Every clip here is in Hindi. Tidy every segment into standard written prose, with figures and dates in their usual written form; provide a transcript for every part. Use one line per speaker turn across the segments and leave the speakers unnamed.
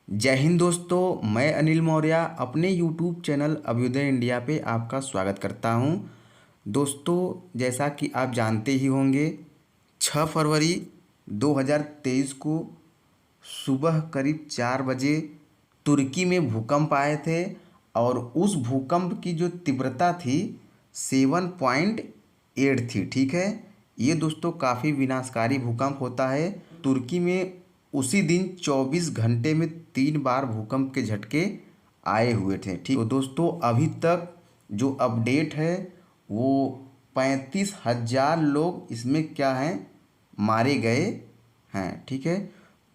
जय हिंद दोस्तों, मैं अनिल मौर्य अपने YouTube चैनल अभ्युदय इंडिया पे आपका स्वागत करता हूं। दोस्तों, जैसा कि आप जानते ही होंगे, 6 फरवरी 2023 को सुबह करीब 4 बजे तुर्की में भूकंप आए थे और उस भूकंप की जो तीव्रता थी 7.8 थी। ठीक है, ये दोस्तों काफ़ी विनाशकारी भूकंप होता है। तुर्की में उसी दिन 24 घंटे में 3 बार भूकंप के झटके आए हुए थे। ठीक, तो दोस्तों अभी तक जो अपडेट है वो 35,000 लोग इसमें क्या हैं, मारे गए हैं। ठीक है,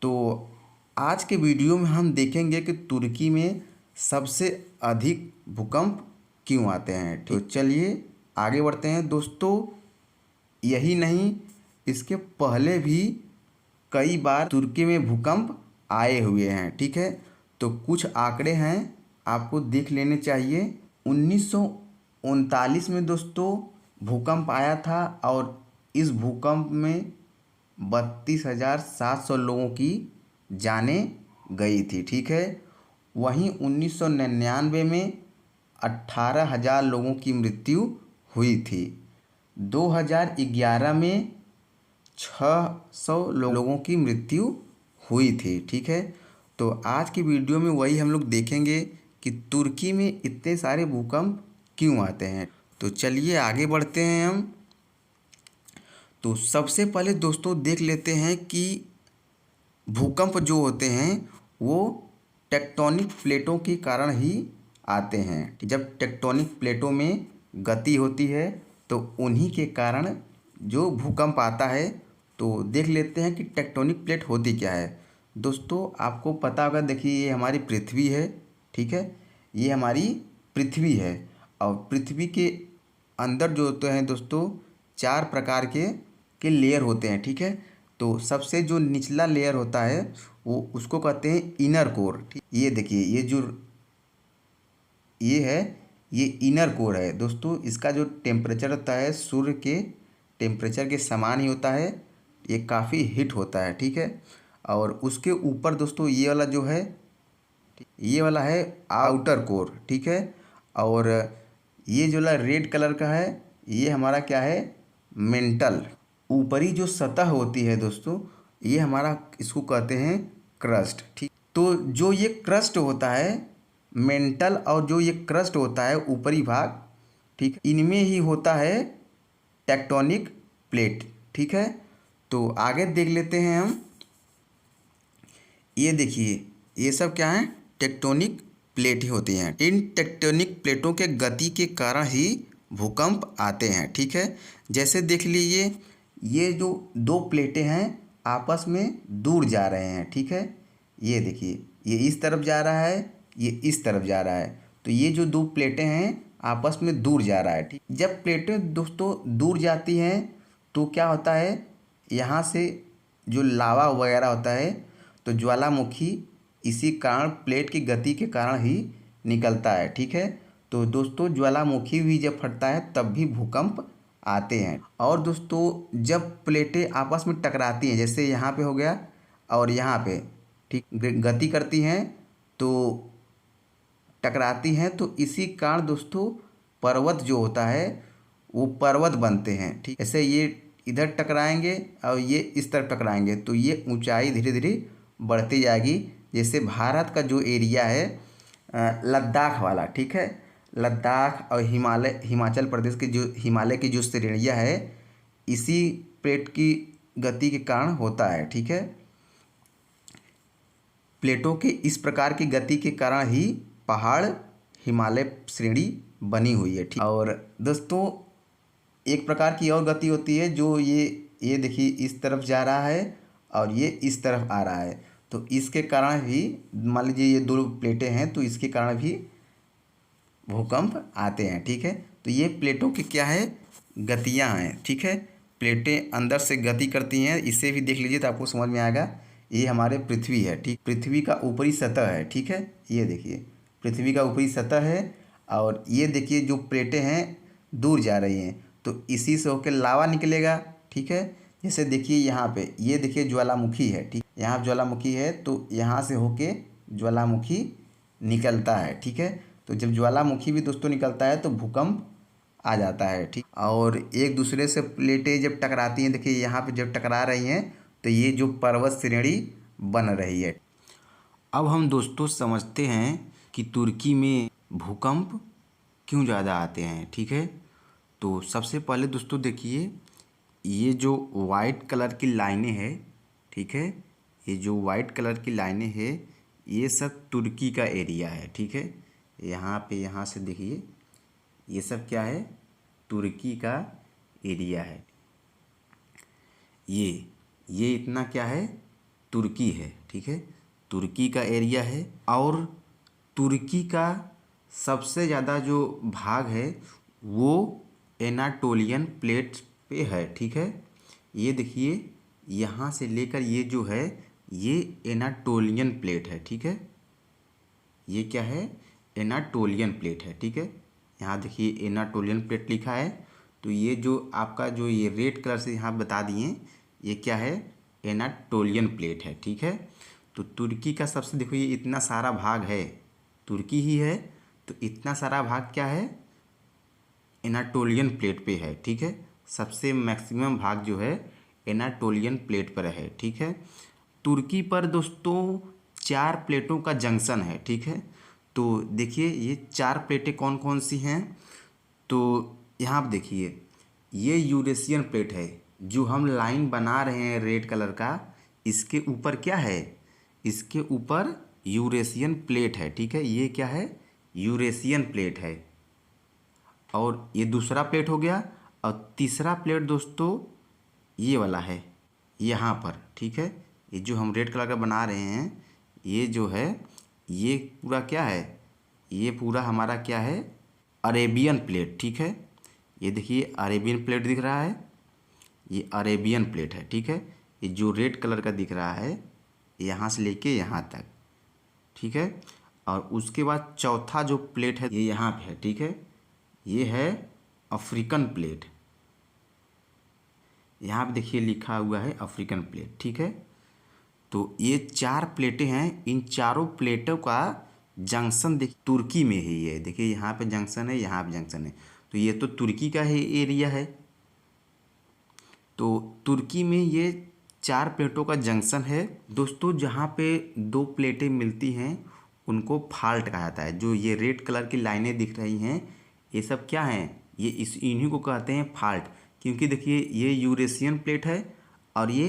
तो आज के वीडियो में हम देखेंगे कि तुर्की में सबसे अधिक भूकंप क्यों आते हैं। तो चलिए आगे बढ़ते हैं। दोस्तों, यही नहीं, इसके पहले भी कई बार तुर्की में भूकंप आए हुए हैं। ठीक है, तो कुछ आंकड़े हैं, आपको देख लेने चाहिए। 1939 में दोस्तों भूकंप आया था और इस भूकंप में 32,700 लोगों की जानें गई थी। ठीक है, वहीं 1999 में 18,000 लोगों की मृत्यु हुई थी। 2011 में 600 लोगों की मृत्यु हुई थी। ठीक है, तो आज की वीडियो में वही हम लोग देखेंगे कि तुर्की में इतने सारे भूकंप क्यों आते हैं। तो चलिए आगे बढ़ते हैं हम। तो सबसे पहले दोस्तों देख लेते हैं कि भूकंप जो होते हैं वो टेक्टोनिक प्लेटों के कारण ही आते हैं। जब टेक्टोनिक प्लेटों में गति होती है तो उन्हीं के कारण जो भूकंप आता है। तो देख लेते हैं कि टेक्टोनिक प्लेट होती क्या है। दोस्तों आपको पता होगा, देखिए ये हमारी पृथ्वी है। ठीक है, ये हमारी पृथ्वी है और पृथ्वी के अंदर जो होते हैं दोस्तों 4 प्रकार के लेयर होते हैं। ठीक है, तो सबसे जो निचला लेयर होता है वो उसको कहते हैं इनर कोर। ये देखिए, ये है, ये इनर कोर है दोस्तों। इसका जो टेम्परेचर होता है सूर्य के टेम्परेचर के समान ही होता है। ये काफ़ी हीट होता है। ठीक है, और उसके ऊपर दोस्तों ये वाला जो है, ये वाला है आउटर कोर। ठीक है, और ये जो वाला रेड कलर का है ये हमारा क्या है, मेंटल। ऊपरी जो सतह होती है दोस्तों, ये हमारा इसको कहते हैं क्रस्ट। ठीक, तो जो ये क्रस्ट होता है मेंटल और जो ये क्रस्ट होता है ऊपरी भाग, ठीक, इनमें ही होता है टेक्टोनिक प्लेट। ठीक है, तो आगे देख लेते हैं हम। ये देखिए, ये सब क्या है, टेक्टोनिक प्लेट ही होती हैं। इन टेक्टोनिक प्लेटों के गति के कारण ही भूकंप आते हैं। ठीक है, जैसे देख लीजिए, ये जो 2 प्लेटें हैं आपस में दूर जा रहे हैं। ठीक है, ये देखिए, ये इस तरफ जा रहा है, ये इस तरफ जा रहा है। तो ये जो 2 प्लेटें हैं आपस में दूर जा रहा है। ठीक, जब प्लेटें दोस्तों दूर जाती हैं तो क्या होता है, यहाँ से जो लावा वगैरह होता है तो ज्वालामुखी इसी कारण प्लेट की गति के कारण ही निकलता है। ठीक है, तो दोस्तों ज्वालामुखी भी जब फटता है तब भी भूकंप आते हैं। और दोस्तों जब प्लेटें आपस में टकराती हैं, जैसे यहाँ पे हो गया और यहाँ पे, ठीक, गति करती हैं तो टकराती हैं, तो इसी कारण दोस्तों पर्वत जो होता है वो पर्वत बनते हैं। ठीक, ऐसे ये इधर टकराएंगे और ये इस तरफ टकराएंगे तो ये ऊंचाई धीरे धीरे बढ़ती जाएगी। जैसे भारत का जो एरिया है लद्दाख वाला, ठीक है, लद्दाख और हिमाचल प्रदेश के जो हिमालय की जो श्रेणियाँ है इसी प्लेट की गति के कारण होता है। ठीक है, प्लेटों के इस प्रकार की गति के कारण ही पहाड़ हिमालय श्रेणी बनी हुई है। ठीक, और दोस्तों एक प्रकार की और गति होती है जो ये देखिए इस तरफ जा रहा है और ये इस तरफ आ रहा है। तो इसके कारण भी, मान लीजिए ये 2 प्लेटें हैं तो इसके कारण भी भूकंप आते हैं। ठीक है, तो ये प्लेटों की क्या है, गतियां हैं। ठीक है, प्लेटें अंदर से गति करती हैं। इसे भी देख लीजिए तो आपको समझ में आएगा। ये हमारे पृथ्वी है। ठीक, पृथ्वी का ऊपरी सतह है। ठीक है, ये देखिए पृथ्वी का ऊपरी सतह है और ये देखिए जो प्लेटें हैं दूर जा रही हैं तो इसी से होकर लावा निकलेगा। ठीक है, जैसे देखिए यहाँ पे, ये देखिए ज्वालामुखी है। ठीक, यहाँ ज्वालामुखी है तो यहाँ से होके ज्वालामुखी निकलता है, ठीक है। तो जब ज्वालामुखी भी दोस्तों निकलता है तो भूकंप आ जाता है, ठीक। और एक दूसरे से प्लेटें जब टकराती हैं, देखिए यहाँ पे जब टकरा रही हैं तो ये जो पर्वत श्रेणी बन रही है। अब हम दोस्तों समझते हैं कि तुर्की में भूकंप क्यों ज़्यादा आते हैं, ठीक है। तो सबसे पहले दोस्तों देखिए, ये जो वाइट कलर की लाइनें हैं, ठीक है, ये जो वाइट कलर की लाइनें हैं ये सब तुर्की का एरिया है, ठीक है। यहाँ पे यहाँ से देखिए ये सब क्या है, तुर्की का एरिया है। ये इतना क्या है, तुर्की है, ठीक है, तुर्की का एरिया है। और तुर्की का सबसे ज़्यादा जो भाग है वो एनाटोलियन प्लेट पे है, ठीक है। ये देखिए यहाँ से लेकर ये जो है ये एनाटोलियन प्लेट है, ठीक है। ये क्या है, एनाटोलियन प्लेट है, ठीक है। यहाँ देखिए एनाटोलियन प्लेट लिखा है। तो ये जो आपका जो ये रेड कलर से यहाँ बता दिए ये क्या है, एनाटोलियन प्लेट है, ठीक है। तो तुर्की का सबसे देखो ये इतना सारा भाग है, तुर्की ही है, तो इतना सारा भाग क्या है, एनाटोलियन प्लेट पे है, ठीक है। सबसे मैक्सिमम भाग जो है एनाटोलियन प्लेट पर है, ठीक है। तुर्की पर दोस्तों 4 प्लेटों का जंक्शन है, ठीक है। तो देखिए ये 4 प्लेटें कौन कौन सी हैं, तो यहाँ आप देखिए ये यूरेशियन प्लेट है जो हम लाइन बना रहे हैं रेड कलर का, इसके ऊपर क्या है, इसके ऊपर यूरेशियन प्लेट है, ठीक है। ये क्या है, यूरेशियन प्लेट है। और ये दूसरा प्लेट हो गया। और तीसरा प्लेट दोस्तों ये वाला है यहाँ पर, ठीक है। ये जो हम रेड कलर का बना रहे हैं ये जो है ये पूरा क्या है, ये पूरा हमारा क्या है, अरेबियन प्लेट, ठीक है। ये देखिए अरेबियन प्लेट दिख रहा है, ये अरेबियन प्लेट है, ठीक है। ये जो रेड कलर का दिख रहा है यहाँ से लेके यहाँ तक, ठीक है। और उसके बाद चौथा जो प्लेट है ये यहाँ पे है, ठीक है। ये है अफ्रीकन प्लेट, यहाँ पे देखिए लिखा हुआ है अफ्रीकन प्लेट, ठीक है। तो ये 4 प्लेटें हैं, इन चारों प्लेटों का जंक्शन देखिए तुर्की में ही है। देखिए यहाँ पे जंक्शन है, यहाँ पे जंक्शन है, तो ये तो तुर्की का ही एरिया है। तो तुर्की में ये 4 प्लेटों का जंक्शन है दोस्तों। जहाँ पे 2 प्लेटें मिलती हैं उनको फाल्ट कहा जाता है। जो ये रेड कलर की लाइनें दिख रही हैं ये सब क्या हैं, ये इन्हीं को कहते हैं फाल्ट। क्योंकि देखिए ये यूरेशियन प्लेट है और ये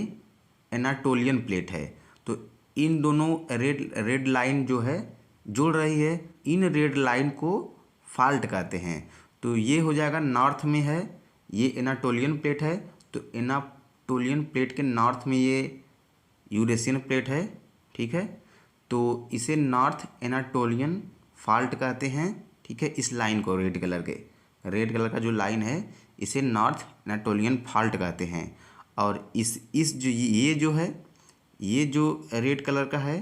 एनाटोलियन प्लेट है। तो इन दोनों रेड लाइन जो है जोड़ रही है, इन रेड लाइन को फाल्ट कहते हैं। तो ये हो जाएगा नॉर्थ में है, ये एनाटोलियन प्लेट है, तो एनाटोलियन प्लेट के नॉर्थ में ये यूरेशियन प्लेट है, ठीक है। तो इसे नॉर्थ एनाटोलियन फाल्ट कहते हैं, ठीक है। इस लाइन को रेड कलर का जो लाइन है इसे नॉर्थ एनाटोलियन फाल्ट कहते हैं। और इस जो ये जो है, ये जो रेड कलर का है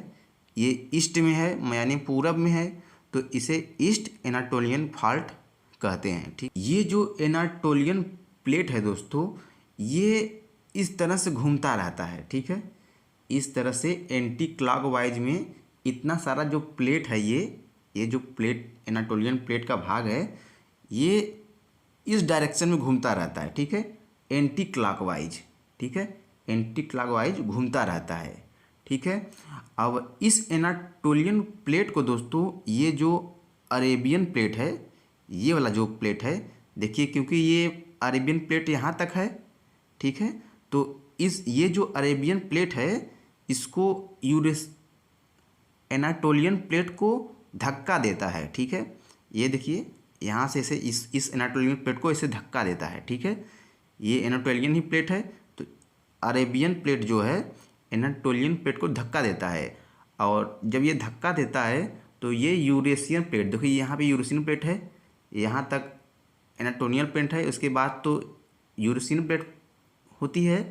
ये ईस्ट में है, यानी पूरब में है, तो इसे ईस्ट एनाटोलियन फाल्ट कहते हैं, ठीक। ये जो एनाटोलियन प्लेट है दोस्तों ये इस तरह से घूमता रहता है, ठीक है। इस तरह से एंटी क्लॉकवाइज में इतना सारा जो प्लेट है ये जो प्लेट एनाटोलियन प्लेट का भाग है ये इस डायरेक्शन में घूमता रहता है, ठीक है, एंटी क्लॉकवाइज, ठीक है, एंटी क्लॉकवाइज घूमता रहता है, ठीक है। अब इस एनाटोलियन प्लेट को दोस्तों ये जो अरेबियन प्लेट है, ये वाला जो प्लेट है देखिए, क्योंकि ये अरेबियन प्लेट यहाँ तक है, ठीक है। तो ये जो अरेबियन प्लेट है इसको एनाटोलियन प्लेट को धक्का देता है, ठीक है। ये देखिए यहाँ से इसे इस एनाटोलियन प्लेट को इसे धक्का देता है, ठीक है। ये एनाटोलियन ही प्लेट है, तो अरेबियन प्लेट जो है एनाटोलियन प्लेट को धक्का देता है। और जब ये धक्का देता है तो ये यूरेशियन प्लेट, देखो यहाँ पे यूरेशियन प्लेट है, यहाँ तक एनाटोलियन प्लेट है, उसके बाद तो यूरेशियन प्लेट होती है,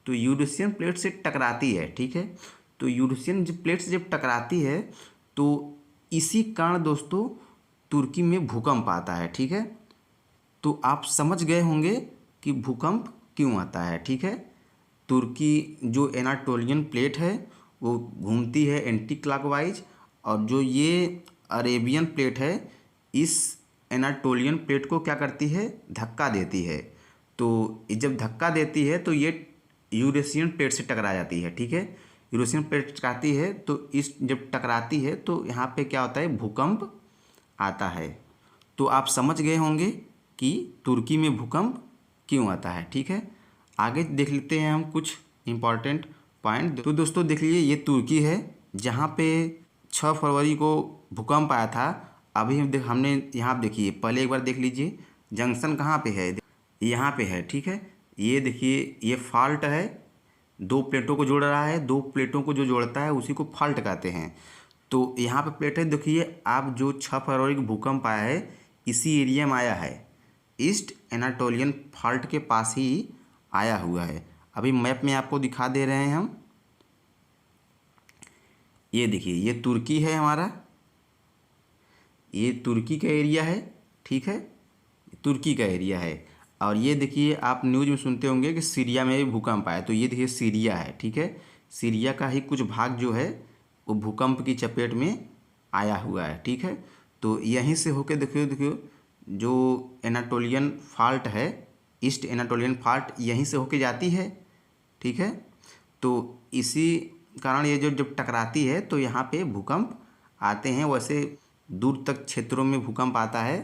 तो यूरेशियन प्लेट से टकराती है, ठीक है। तो यूरेशियन प्लेट से जब टकराती है तो इसी कारण दोस्तों तुर्की में भूकंप आता है, ठीक है। तो आप समझ गए होंगे कि भूकंप क्यों आता है, ठीक है। तुर्की जो एनाटोलियन प्लेट है वो घूमती है एंटी क्लॉकवाइज और जो ये अरेबियन प्लेट है इस एनाटोलियन प्लेट को क्या करती है, धक्का देती है। तो ये जब धक्का देती है तो ये यूरेशियन प्लेट से टकरा जाती है, ठीक है। यूरेशियन प्लेट टकराती है तो इस जब टकराती है तो यहाँ पे क्या होता है, भूकंप आता है। तो आप समझ गए होंगे कि तुर्की में भूकंप क्यों आता है, ठीक है। आगे देख लेते हैं हम कुछ इम्पॉर्टेंट पॉइंट। तो दोस्तों देख लीजिए, ये तुर्की है जहाँ पे 6 फरवरी को भूकंप आया था। अभी हमने यहाँ देखिए, पहले एक बार देख लीजिए जंक्शन कहाँ पे है, यहाँ पे है, ठीक है। ये देखिए ये फॉल्ट है, 2 प्लेटों को जोड़ रहा है, 2 प्लेटों को जो जोड़ता है उसी को फॉल्ट कहते हैं। तो यहाँ पे प्लेट है, देखिए आप, जो 6 फरवरी को भूकंप आया है इसी एरिया में आया है, ईस्ट एनाटोलियन फॉल्ट के पास ही आया हुआ है। अभी मैप में आपको दिखा दे रहे हैं हम। ये देखिए ये तुर्की है हमारा, ये तुर्की का एरिया है, ठीक है, तुर्की का एरिया है। और ये देखिए आप न्यूज़ में सुनते होंगे कि सीरिया में भी भूकंप आया, तो ये देखिए सीरिया है, ठीक है। सीरिया का ही कुछ भाग जो है वो भूकंप की चपेट में आया हुआ है, ठीक है। तो यहीं से होके देखियो जो एनाटोलियन फॉल्ट है, ईस्ट एनाटोलियन फॉल्ट यहीं से होके जाती है, ठीक है। तो इसी कारण ये जो जब टकराती है तो यहाँ पे भूकंप आते हैं। वैसे दूर तक क्षेत्रों में भूकंप आता है।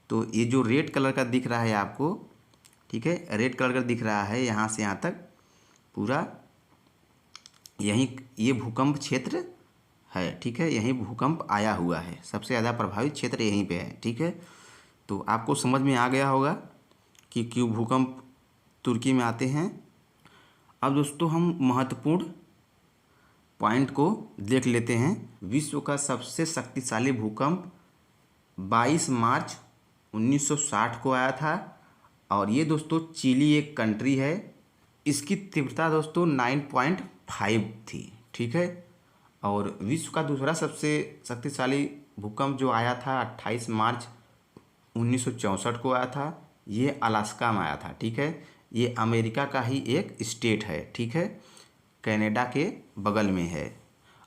तो ये जो रेड कलर का दिख रहा है आपको, ठीक है, रेड कलर का दिख रहा है, यहाँ से यहाँ तक पूरा यहीं ये भूकंप क्षेत्र है, ठीक है। यहीं भूकंप आया हुआ है, सबसे ज़्यादा प्रभावित क्षेत्र यहीं पे है, ठीक है। तो आपको समझ में आ गया होगा कि क्यों भूकंप तुर्की में आते हैं। अब दोस्तों हम महत्वपूर्ण पॉइंट को देख लेते हैं। विश्व का सबसे शक्तिशाली भूकंप 22 मार्च 1960 को आया था। और ये दोस्तों चिली एक कंट्री है, इसकी तीव्रता दोस्तों 9.5 थी, ठीक है। और विश्व का दूसरा सबसे शक्तिशाली भूकंप जो आया था 28 मार्च 1964 को आया था, ये अलास्का में आया था, ठीक है। ये अमेरिका का ही एक स्टेट है, ठीक है, कनाडा के बगल में है।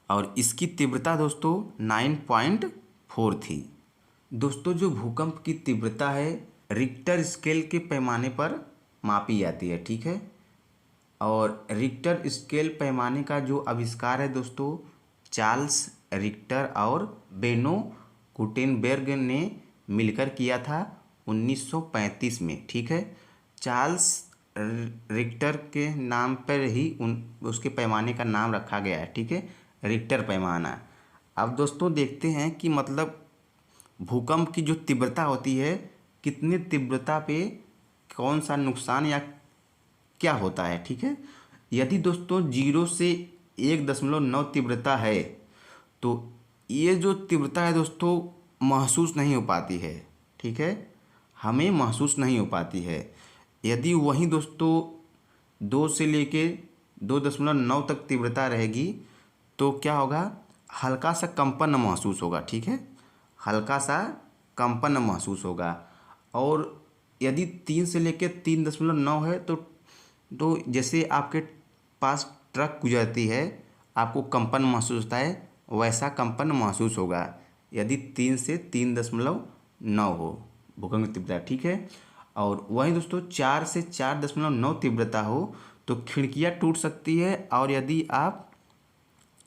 और इसकी तीव्रता दोस्तों 9.4 थी। दोस्तों जो भूकंप की तीव्रता है रिक्टर स्केल के पैमाने पर मापी जाती है, ठीक है। और रिक्टर स्केल पैमाने का जो आविष्कार है दोस्तों चार्ल्स रिक्टर और बेनो गुटेनबर्ग ने मिलकर किया था 1935 में, ठीक है। चार्ल्स रिक्टर के नाम पर ही उसके पैमाने का नाम रखा गया है, ठीक है, रिक्टर पैमाना। अब दोस्तों देखते हैं कि मतलब भूकंप की जो तीव्रता होती है, कितनी तीव्रता पे कौन सा नुकसान या क्या होता है, ठीक है। यदि दोस्तों 0 से 1.9 तीव्रता है तो ये जो तीव्रता है दोस्तों महसूस नहीं हो पाती है, ठीक है, हमें महसूस नहीं हो पाती है। यदि वहीं दोस्तों 2 से लेके 2.9 तक तीव्रता रहेगी तो क्या होगा, हल्का सा कंपन महसूस होगा, ठीक है, हल्का सा कंपन महसूस होगा। और यदि 3 से लेके 3.9 है तो जैसे आपके पास ट्रक गुजरती है आपको कंपन महसूस होता है, वैसा कंपन महसूस होगा यदि 3 से 3.9 हो भूकंप की तीव्रता, ठीक है। और वहीं दोस्तों 4 से 4.9 तीव्रता हो तो खिड़कियां टूट सकती है। और यदि आप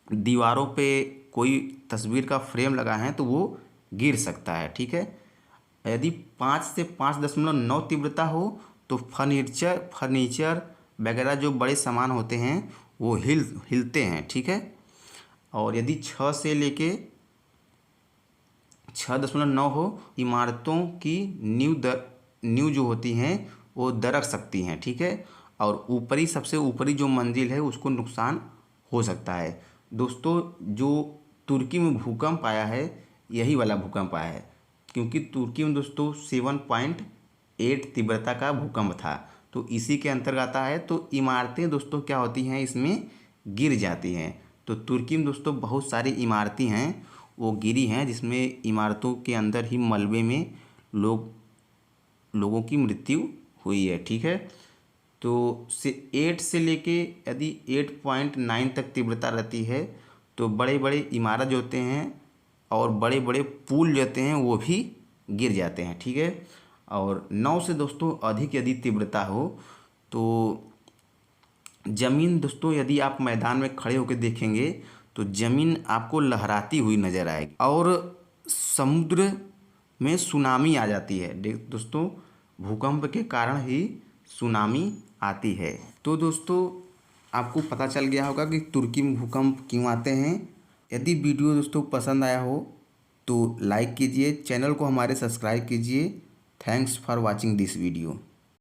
दीवारों पे कोई तस्वीर का फ्रेम लगा है तो वो गिर सकता है, ठीक है। यदि 5 से 5.9 तीव्रता हो तो फर्नीचर वगैरह जो बड़े सामान होते हैं वो हिलते हैं, ठीक है। और यदि 6 से लेके 6.9 हो, इमारतों की नींव जो होती हैं वो दरक सकती हैं, ठीक है। और सबसे ऊपरी जो मंजिल है उसको नुकसान हो सकता है। दोस्तों जो तुर्की में भूकंप आया है यही वाला भूकंप आया है, क्योंकि तुर्की में दोस्तों 7.8 तीव्रता का भूकंप था, तो इसी के अंतर्गत आता है। तो इमारतें दोस्तों क्या होती हैं, इसमें गिर जाती हैं। तो तुर्की में दोस्तों बहुत सारी इमारतें हैं वो गिरी हैं, जिसमें इमारतों के अंदर ही मलबे में लोगों की मृत्यु हुई है, ठीक है। तो 8 से लेके यदि 8.9 तक तीव्रता रहती है तो बड़े बड़े इमारत जो होते हैं और बड़े बड़े पुल जाते हैं वो भी गिर जाते हैं, ठीक है। और 9 से दोस्तों अधिक यदि तीव्रता हो तो ज़मीन दोस्तों, यदि आप मैदान में खड़े होकर देखेंगे तो ज़मीन आपको लहराती हुई नज़र आएगी और समुद्र में सुनामी आ जाती है। दोस्तों भूकंप के कारण ही सुनामी आती है। तो दोस्तों आपको पता चल गया होगा कि तुर्की में भूकंप क्यों आते हैं। यदि वीडियो दोस्तों पसंद आया हो तो लाइक कीजिए, चैनल को हमारे सब्सक्राइब कीजिए। Thanks for watching this video.